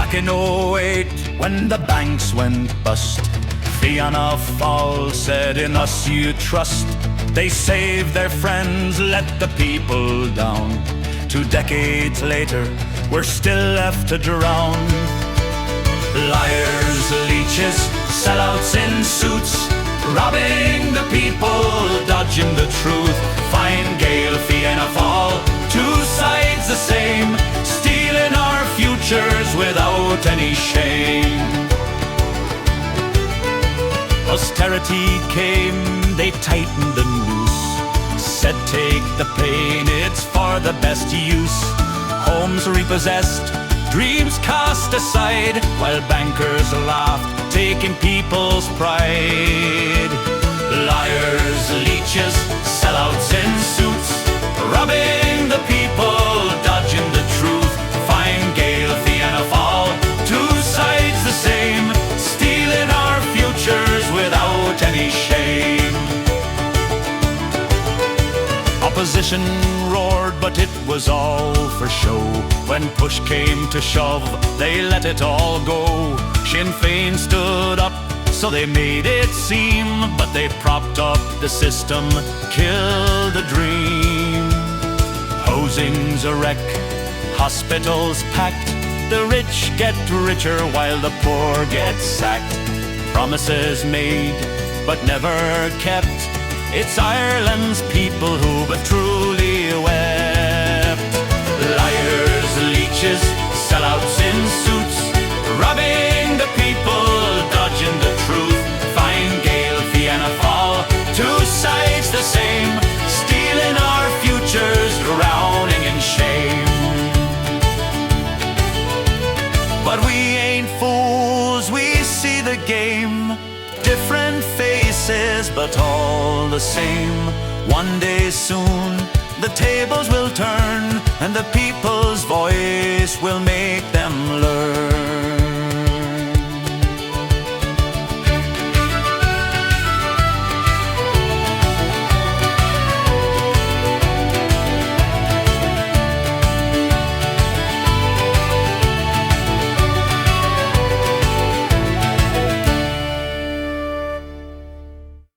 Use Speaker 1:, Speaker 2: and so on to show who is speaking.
Speaker 1: Back in '08, when the banks went bust, Fianna Fáil said, "In us you trust." They saved their friends, let the people down. 2 decades later, we're still left to drown. Liars, leeches, sellouts in suits, robbing the people, dodging the truth. Fine Gael, Fianna Fáil, 2 sides the same, stealing our futures without any shame. Austerity came, they tightened the noose, said take the pain, it's for the best use. Homes repossessed, dreams cast aside, while bankers laughed, taking people's pride. Liars, leeches, sellouts in suits, robbing the people, dodging the truth. Fine Gael, Fianna Fáil, 2 sides the same, stealing our futures without any shame. Opposition roared, but it was all for show. When push came to shove, they let it all go. Sinn Féin stood up, so they made it seem, but they propped up the system, killed the dream. Housing's a wreck, hospitals packed, the rich get richer while the poor get sacked. Promises made, but never kept, it's Ireland's people who have truly wept. Liars, leeches, sellouts in suits, robbing the people, dodging the truth. Fine Gael, Fianna Fáil, 2 sides the same, stealing our futures, drowning in shame. But we ain't fools, we see the game. Different faces, but all the same. One day soon, the tables will turn, and the people's voice will make them learn.